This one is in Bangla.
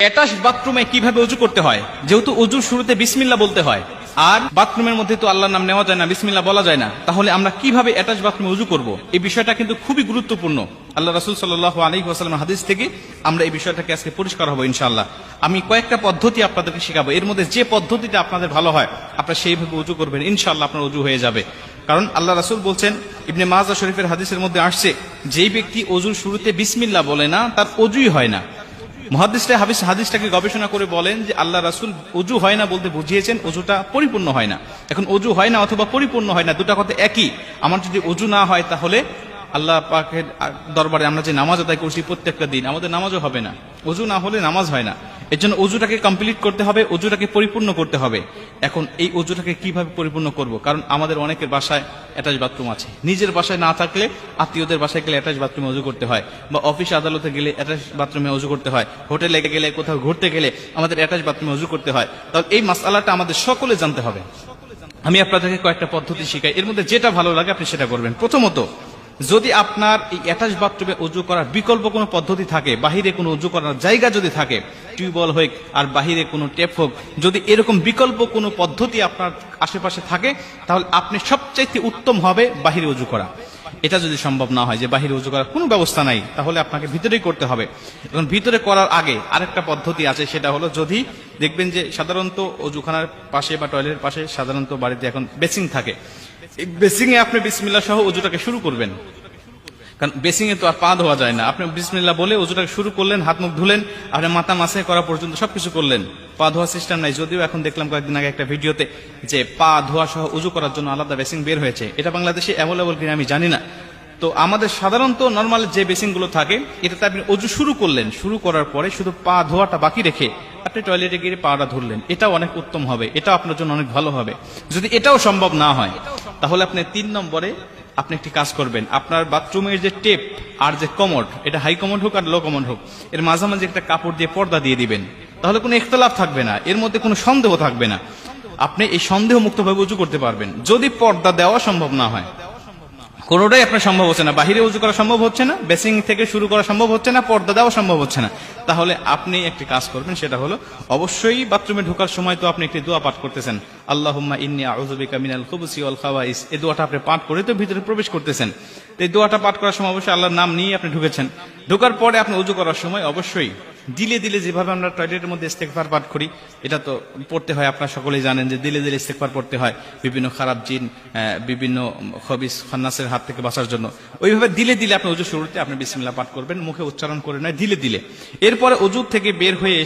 অ্যাটাচ বাথরুমে কিভাবে ওযু করতে হয়? যেহেতু ওযুর শুরুতে বিসমিল্লাহ বলতে হয়, আর বাথরুমের মধ্যে তো আল্লাহর নাম নেওয়া যায় না, বিসমিল্লাহ বলা যায় না, তাহলে আমরা কিভাবে অ্যাটাচ বাথরুমে ওযু করব? এই বিষয়টা কিন্তু খুবই গুরুত্বপূর্ণ। আল্লাহ রাসূল সাল্লাল্লাহু আলাইহি ওয়াসাল্লামের হাদিস থেকে আমরা এই বিষয়টাকে আজকে পরিষ্কার হবো ইনশাআল্লাহ। আমি কয়েকটা পদ্ধতি আপনাদেরকে শেখাবো, এর মধ্যে যে পদ্ধতিটা আপনাদের ভালো হয় আপনারা সেইভাবে ওযু করবেন, ইনশাআল্লাহ আপনার ওযু হয়ে যাবে। কারণ আল্লাহ রাসূল বলছেন, ইবনে মাজাহ শরীফের হাদিসের মধ্যে আসছে, যেই ব্যক্তি ওযুর শুরুতে বিসমিল্লাহ বলে না তার ওযুই হয় না। মুহাদ্দিসরা হাদিসটাকে গবেষণা করে বলেন যে আল্লাহ রাসূল ওযু হয় না বলতে বুঝিয়েছেন ওযুটা পরিপূর্ণ হয় না। এখন ওযু হয় না অথবা পরিপূর্ণ হয় না, দুটা কথা একই। আমার যদি ওযু না হয় তাহলে আল্লাহ পাকের দরবারে আমরা যে নামাজ আদায় করছি প্রত্যেকটা দিন, আমাদের নামাজও হবে না। ওযু না হলে নামাজ হয় না। এর জন্য ওযুটাকে কমপ্লিট করতে হবে, ওযুটাকে পরিপূর্ণ করতে হবে। এখন এই ওযুটাকে কিভাবে পরিপূর্ণ করব? কারণ আমাদের অনেকের বাসায় অ্যাটাচ বাথরুম আছে, নিজের বাসায় না থাকলে আত্মীয়দের বাসায় গেলে অ্যাটাচ বাথরুমে ওযু করতে হয়, বা অফিস আদালতে গেলে অ্যাটাচ বাথরুমে ওযু করতে হয়, হোটেলে গেলে কোথাও ঘুরতে গেলে আমাদের অ্যাটাচ বাথরুমে ওযু করতে হয়। তাহলে এই মাসআলাটা আমাদের সকলে জানতে হবে। আমি আপনাদেরকে কয়েকটা পদ্ধতি শিখাই, এর মধ্যে যেটা ভালো লাগে আপনি সেটা করবেন। প্রথমত, যদি আপনার এই অ্যাটাচ বাথরুমে ওযু করার বিকল্প কোনো পদ্ধতি থাকে, বাহিরে কোনো ওযু করার জায়গা যদি থাকে, টিউবওয়েল হোক আর বাহিরে কোনো টেপ হোক, যদি এরকম বিকল্প কোনো পদ্ধতি আপনার আশেপাশে থাকে, তাহলে আপনি সবচাইতে উত্তম হবে বাহিরে ওযু করা। এটা যদি সম্ভব না হয় যে বাহিরে ওযু করার কোনো ব্যবস্থা নাই, তাহলে আপনাকে ভিতরেই করতে হবে। এবং ভিতরে করার আগে আরেকটা পদ্ধতি আছে, সেটা হলো, যদি দেখবেন যে সাধারণত ওযুখানার পাশে বা টয়লেটের পাশে সাধারণত বাড়িতে এখন বেসিং থাকে, এই বেসিং এ আপনি বিসমিল্লাহ সহ ওযুটাকে শুরু করবেন। কারণ বেসিং এ তো আর পা ধোয়া যায় না, আপনি বিসমিল্লাহ বলে ওযুটাকে শুরু করলেন, হাত মুখ ধুলেন, আপনি মাথা মাসাই করা পর্যন্ত সবকিছু করলেন, পা ধোয়া সিস্টেম নাই। যদিও এখন দেখলাম কয়েকদিন আগে একটা ভিডিওতে যে পা ধোয়া সহ ওযু করার জন্য আলাদা বেসিং বের হয়েছে, এটা বাংলাদেশে অ্যাভেলেবল কিনা আমি জানি না। তো আমাদের সাধারণত নর্মাল যে বেসিং গুলো থাকে, এটাতে আপনি ওযু শুরু করলেন, শুরু করার পরে শুধু পা ধোয়াটা বাকি রেখে আপনি টয়লেটে গিয়ে পাটা ধরলেন, এটাও অনেক উত্তম হবে, এটাও আপনার জন্য অনেক ভালো হবে। যদি এটাও সম্ভব না হয়, তাহলে আপনি 3 নম্বরে আপনি একটি কাজ করবেন, আপনার বাথরুমের যে টেপ আর যে কমোড, এটা হাই কমোড হোক আর লো কমোড হোক, এর মাঝামাঝি একটা কাপড় দিয়ে পর্দা দিয়ে দিবেন। তাহলে কোনো ইখতিলাফ থাকবে না, এর মধ্যে কোনো সন্দেহ থাকবে না, আপনি এই সন্দেহ মুক্তভাবে ওযু করতে পারবেন। যদি পর্দা দেওয়া সম্ভব না হয়, কোনোটাই আপনার সম্ভব হচ্ছে না, বাহিরে ওযু করা সম্ভব হচ্ছে না, বেসিং থেকে শুরু করা সম্ভব হচ্ছে না, পর্দা দেওয়া সম্ভব হচ্ছে না, তাহলে আপনি একটি কাজ করবেন, সেটা হলো অবশ্যই বাথরুমে ঢোকার সময় তো আপনি একটি দোয়া পাঠ করতেছেন, আল্লাহুম্মা ইন্নী আউযু বিকা মিনাল খুবুসি ওয়াল খাবাইস। এই দোয়াটা আপনি পাঠ করে তো ভিতরে প্রবেশ করতেছেন। এই দোয়াটা পাঠ করার সময় অবশ্যই আল্লাহর নাম নিয়ে আপনি ঢুকেছেন। ঢোকার পরে আপনি ওযু করার সময় অবশ্যই দিলে দিলে, যেভাবে আমরা টয়লেটের মধ্যে ইস্তেগফার পাঠ করি, এটা তো পড়তে হয়, আপনারা সকলেই জানেন যে দিলে দিলে ইস্তেগফার পড়তে হয় বিভিন্ন খারাপ জিন, বিভিন্ন খবিস খান্নাসের হাত থেকে বাঁচার জন্য। ওইভাবে দিলে দিলে আপনি ওযু শুরুতে আপনি বিসমিল্লাহ পাঠ করবেন, মুখে উচ্চারণ করে নয়, দিলে দিলে। এরপরে ওযু থেকে বের হয়ে